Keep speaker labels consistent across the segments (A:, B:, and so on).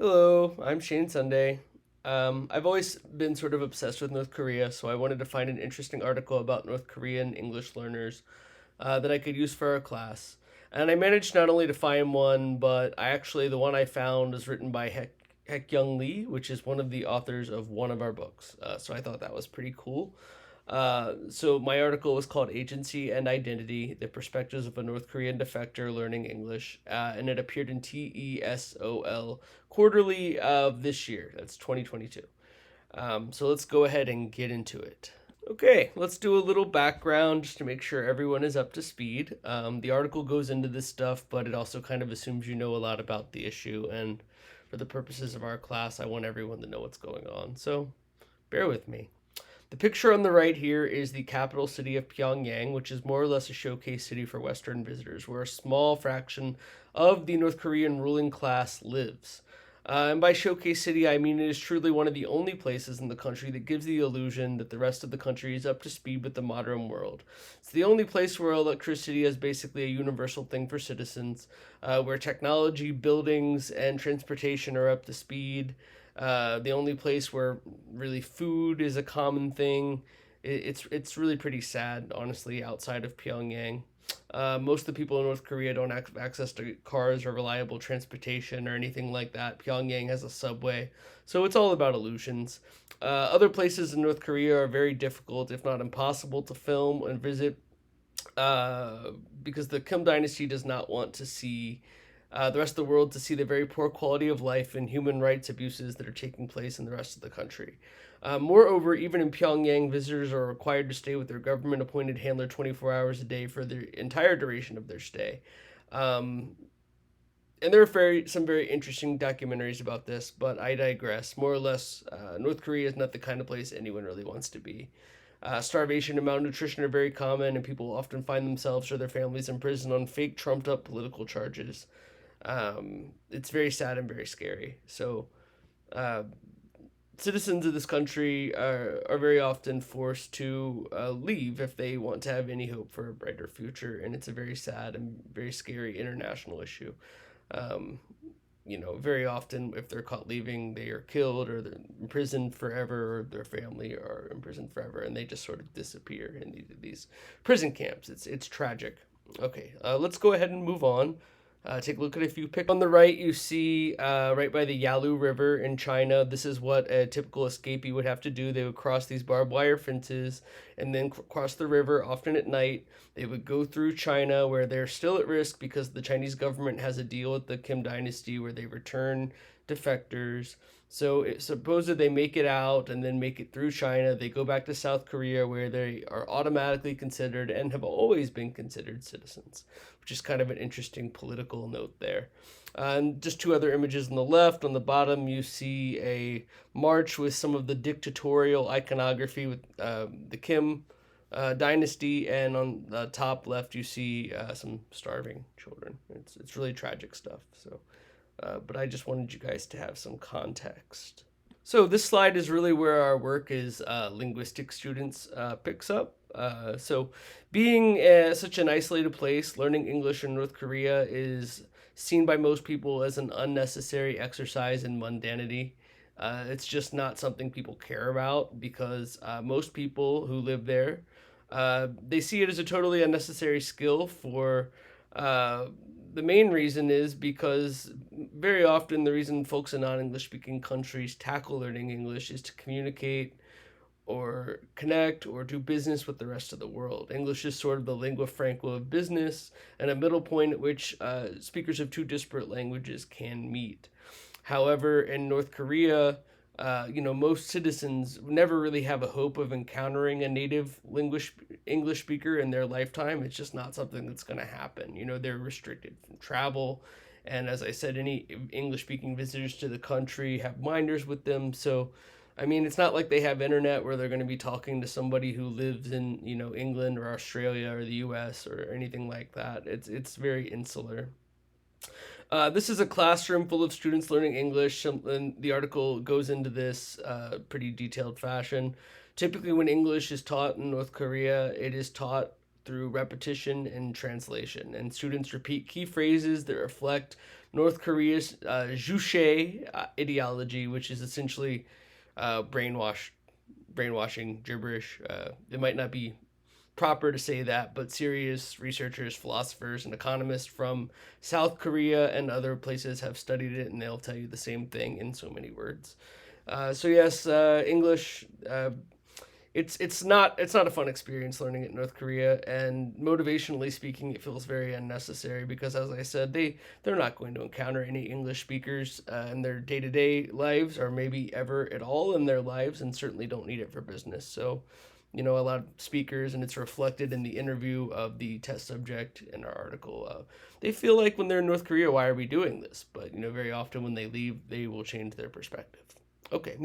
A: Hello, I'm Shane Sunday. I've always been sort of obsessed with North Korea, so I wanted to find an interesting article about North Korean English learners that I could use for our class. And I managed not only to find one, but the one I found is written by Hek Young Lee, which is one of the authors of one of our books. So I thought that was pretty cool. So my article was called "Agency and Identity: The Perspectives of a North Korean Defector Learning English," and it appeared in TESOL Quarterly of this year. That's 2022. So let's go ahead and get into it. Okay, let's do a little background just to make sure everyone is up to speed. The article goes into this stuff, but it also kind of assumes you know a lot about the issue. And for the purposes of our class, I want everyone to know what's going on. So bear with me. The picture on the right here is the capital city of Pyongyang, which is more or less a showcase city for Western visitors, where a small fraction of the North Korean ruling class lives. And by showcase city, I mean it is truly one of the only places in the country that gives the illusion that the rest of the country is up to speed with the modern world. It's the only place where electricity is basically a universal thing for citizens, where technology, buildings, and transportation are up to speed. The only place where really food is a common thing. It's really pretty sad, honestly, outside of Pyongyang. Most of the people in North Korea don't have access to cars or reliable transportation or anything like that. Pyongyang has a subway, so it's all about illusions. Other places in North Korea are very difficult, if not impossible, to film and visit uh, because the Kim dynasty does not want to see the rest of the world to see the very poor quality of life and human rights abuses that are taking place in the rest of the country. Moreover, even in Pyongyang, visitors are required to stay with their government appointed handler 24 hours a day for the entire duration of their stay. Um, and there are some very interesting documentaries about this, but I digress. More or less, North Korea is not the kind of place anyone really wants to be. Starvation and malnutrition are very common, and people often find themselves or their families in prison on fake, trumped up political charges. It's very sad and very scary. So, uh, citizens of this country are very often forced to leave if they want to have any hope for a brighter future, and it's a very sad and very scary international issue. Um, very often, if they're caught leaving, they are killed or they're imprisoned forever, or their family are imprisoned forever, and they just sort of disappear in these prison camps. It's tragic. Okay, let's go ahead and move on. Take a look at a few pictures. On the right, you see right by the Yalu River in China. This is what a typical escapee would have to do. They would cross these barbed wire fences and then cross the river, often at night. They would go through China, where they're still at risk because the Chinese government has a deal with the Kim dynasty where they return defectors. So supposed they make it out and then make it through China, they go back to South Korea where they are automatically considered and have always been considered citizens, which is kind of an interesting political note there. And just two other images on the left. On the bottom, you see a march with some of the dictatorial iconography with the Kim dynasty, and on the top left, you see some starving children. It's really tragic stuff. So but I just wanted you guys to have some context. So this slide is really where our work as linguistic students picks up. So being such an isolated place, learning English in North Korea is seen by most people as an unnecessary exercise in mundanity. It's just not something people care about because most people who live there, they see it as a totally unnecessary skill for uh, the main reason is because very often the reason folks in non English speaking countries tackle learning English is to communicate or connect or do business with the rest of the world. English is sort of the lingua franca of business and a middle point at which speakers of two disparate languages can meet. However, in North Korea, most citizens never really have a hope of encountering a native English speaker in their lifetime. It's just not something that's going to happen. They're restricted from travel. And as I said, any English speaking visitors to the country have minors with them. So, I mean, it's not like they have internet where they're going to be talking to somebody who lives in, England or Australia or the US or anything like that. It's very insular. This is a classroom full of students learning English, and the article goes into this pretty detailed fashion. Typically, when English is taught in North Korea, it is taught through repetition and translation, and students repeat key phrases that reflect North Korea's Juche ideology, which is essentially brainwash, brainwashing gibberish. It might not be proper to say that, but serious researchers, philosophers, and economists from South Korea and other places have studied it, and they'll tell you the same thing in so many words. So yes, English. It's not a fun experience learning it in North Korea, and motivationally speaking, it feels very unnecessary because, as I said, they're not going to encounter any English speakers in their day to day lives, or maybe ever at all in their lives, and certainly don't need it for business. So, a lot of speakers, and it's reflected in the interview of the test subject in our article. They feel like when they're in North Korea, why are we doing this? But very often when they leave, they will change their perspective. Okay.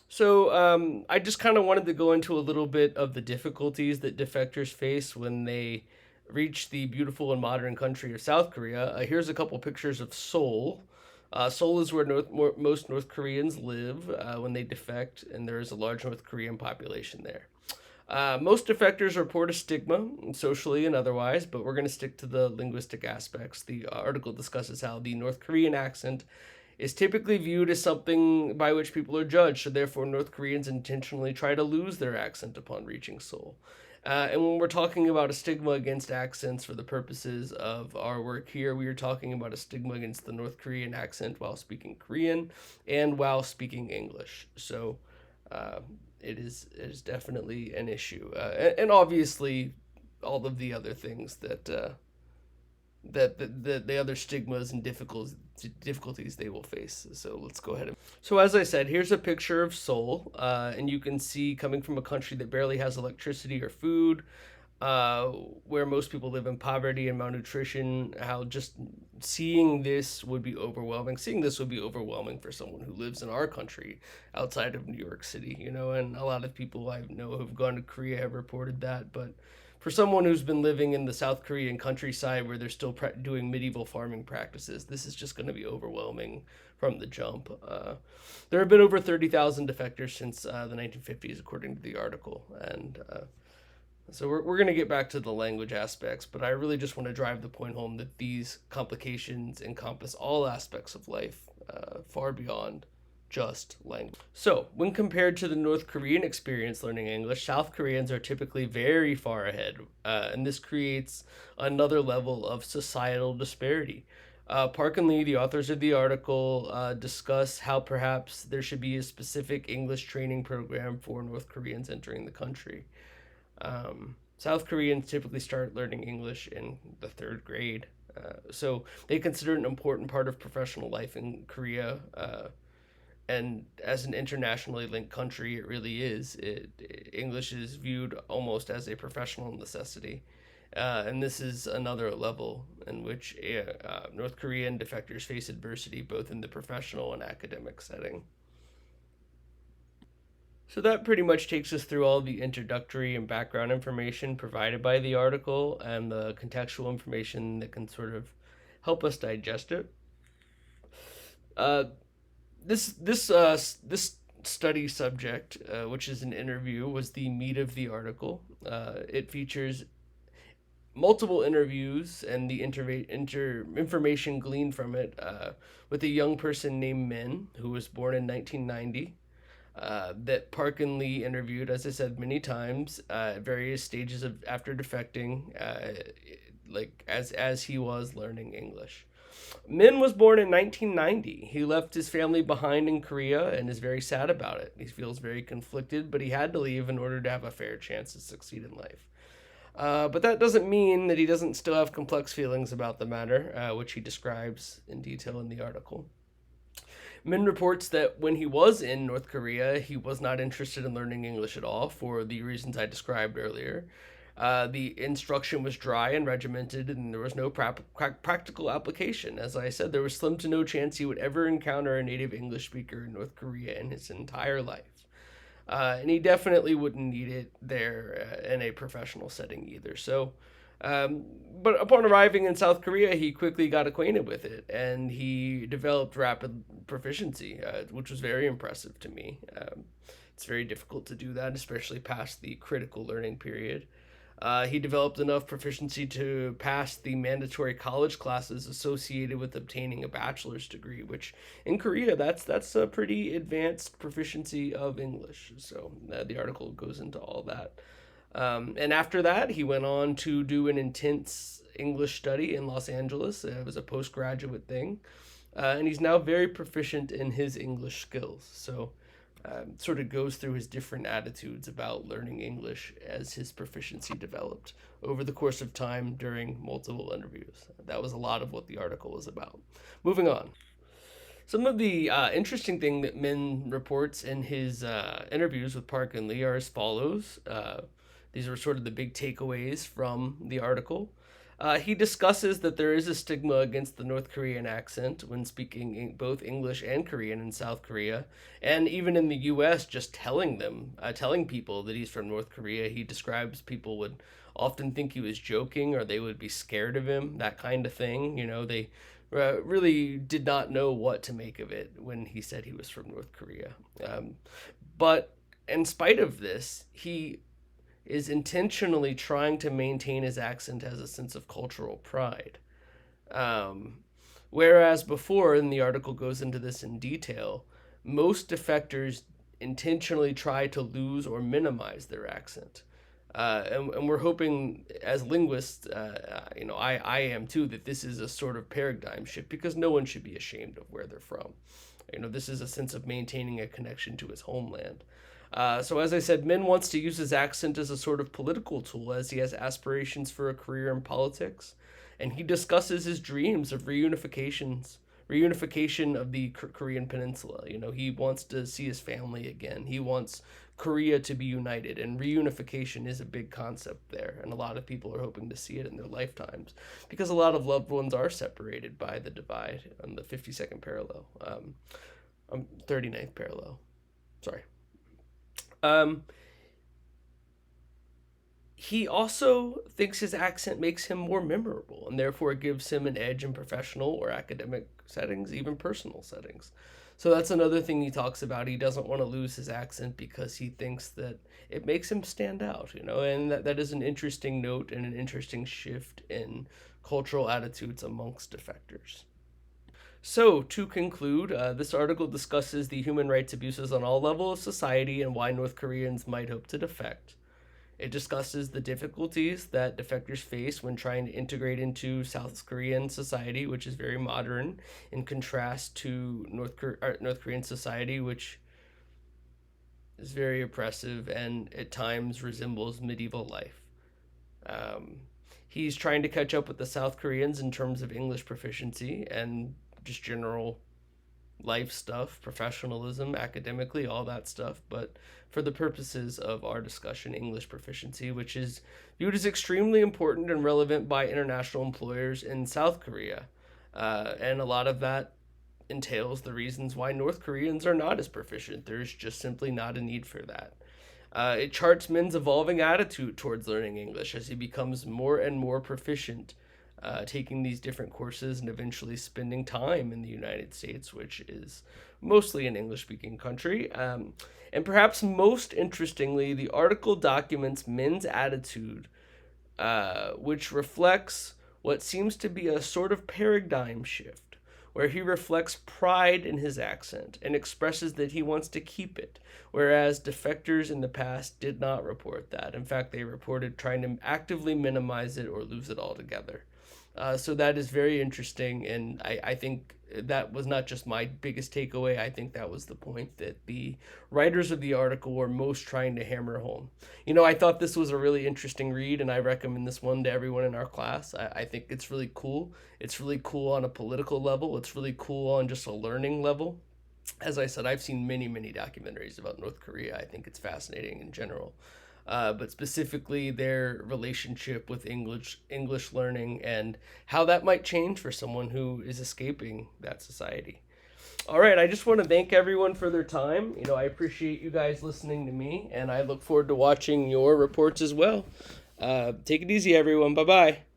A: So I just kind of wanted to go into a little bit of the difficulties that defectors face when they reach the beautiful and modern country of South Korea. Here's a couple pictures of Seoul. Seoul is where most North Koreans live when they defect, and there is a large North Korean population there. Most defectors report a stigma, socially and otherwise, but we're going to stick to the linguistic aspects. The article discusses how the North Korean accent is typically viewed as something by which people are judged, so therefore North Koreans intentionally try to lose their accent upon reaching Seoul. And when we're talking about a stigma against accents for the purposes of our work here, we are talking about a stigma against the North Korean accent while speaking Korean and while speaking English. So it is definitely an issue, and obviously all of the other things that the other stigmas and difficulties they will face. So let's go ahead. So as I said, here's a picture of Seoul, and you can see, coming from a country that barely has electricity or food, where most people live in poverty and malnutrition, how just seeing this would be overwhelming. Seeing this would be overwhelming for someone who lives in our country outside of New York City, and a lot of people I know who've gone to Korea have reported that. But for someone who's been living in the South Korean countryside where they're still doing medieval farming practices, this is just going to be overwhelming from the jump. There have been over 30,000 defectors since the 1950s, according to the article. And so we're going to get back to the language aspects, but I really just want to drive the point home that these complications encompass all aspects of life, far beyond just language. So, when compared to the North Korean experience learning English, South Koreans are typically very far ahead, and this creates another level of societal disparity. Park and Lee, the authors of the article, discuss how perhaps there should be a specific English training program for North Koreans entering the country. South Koreans typically start learning English in the third grade, so they consider it an important part of professional life in Korea. And as an internationally linked country, it really is. English is viewed almost as a professional necessity. And this is another level in which North Korean defectors face adversity both in the professional and academic setting. So that pretty much takes us through all the introductory and background information provided by the article and the contextual information that can sort of help us digest it. This study subject, which is an interview, was the meat of the article. It features multiple interviews and the information gleaned from it with a young person named Min, who was born in 1990. That Park and Lee interviewed, as I said many times, at various stages of after defecting, like as he was learning English. Min was born in 1990. He left his family behind in Korea and is very sad about it. He feels very conflicted, but he had to leave in order to have a fair chance to succeed in life. But that doesn't mean that he doesn't still have complex feelings about the matter, which he describes in detail in the article. Min reports that when he was in North Korea, he was not interested in learning English at all for the reasons I described earlier. The instruction was dry and regimented, and there was no practical application. As I said, there was slim to no chance he would ever encounter a native English speaker in North Korea in his entire life. And he definitely wouldn't need it there in a professional setting either. So, but upon arriving in South Korea, he quickly got acquainted with it, and he developed rapid proficiency, which was very impressive to me. It's very difficult to do that, especially past the critical learning period. He developed enough proficiency to pass the mandatory college classes associated with obtaining a bachelor's degree, which in Korea that's a pretty advanced proficiency of English. So the article goes into all that. And after that, he went on to do an intense English study in Los Angeles. It was a postgraduate thing. And he's now very proficient in his English skills. So, sort of goes through his different attitudes about learning English as his proficiency developed over the course of time during multiple interviews. That was a lot of what the article was about. Moving on. Some of the interesting thing that Min reports in his interviews with Park and Lee are as follows. These are sort of the big takeaways from the article. He discusses that there is a stigma against the North Korean accent when speaking both English and Korean in South Korea, and even in the U.S., just telling people that he's from North Korea. He describes people would often think he was joking, or they would be scared of him, that kind of thing. They really did not know what to make of it when he said he was from North Korea. But in spite of this, he is intentionally trying to maintain his accent as a sense of cultural pride. Whereas before, and the article goes into this in detail, most defectors intentionally try to lose or minimize their accent. And we're hoping, as linguists, I am too, that this is a sort of paradigm shift, because no one should be ashamed of where they're from. This is a sense of maintaining a connection to his homeland. So as I said, Min wants to use his accent as a sort of political tool, as he has aspirations for a career in politics, and he discusses his dreams of reunification of the Korean Peninsula. He wants to see his family again. He wants Korea to be united, and reunification is a big concept there, and a lot of people are hoping to see it in their lifetimes, because a lot of loved ones are separated by the divide on the 52nd parallel, 39th parallel. Sorry. He also thinks his accent makes him more memorable, and therefore gives him an edge in professional or academic settings, even personal settings. So that's another thing he talks about. He doesn't want to lose his accent because he thinks that it makes him stand out, and that is an interesting note and an interesting shift in cultural attitudes amongst defectors. So, to conclude, this article discusses the human rights abuses on all levels of society and why North Koreans might hope to defect. It discusses the difficulties that defectors face when trying to integrate into South Korean society, which is very modern, in contrast to North Korean society, which is very oppressive and at times resembles medieval life. He's trying to catch up with the South Koreans in terms of English proficiency and just general life stuff, professionalism, academically, all that stuff. But for the purposes of our discussion, English proficiency, which is viewed as extremely important and relevant by international employers in South Korea. And a lot of that entails the reasons why North Koreans are not as proficient. There's just simply not a need for that. It charts Min's evolving attitude towards learning English as he becomes more and more proficient, taking these different courses and eventually spending time in the United States, which is mostly an English-speaking country. And perhaps most interestingly, the article documents Min's attitude, which reflects what seems to be a sort of paradigm shift, where he reflects pride in his accent and expresses that he wants to keep it, whereas defectors in the past did not report that. In fact, they reported trying to actively minimize it or lose it altogether. So that is very interesting, and I think that was not just my biggest takeaway. I think that was the point that the writers of the article were most trying to hammer home. I thought this was a really interesting read, and I recommend this one to everyone in our class. I think it's really cool. It's really cool on a political level. It's really cool on just a learning level. As I said, I've seen many, many documentaries about North Korea. I think it's fascinating in general. But specifically their relationship with English learning and how that might change for someone who is escaping that society. All right, I just want to thank everyone for their time. I appreciate you guys listening to me, and I look forward to watching your reports as well. Take it easy, everyone. Bye-bye.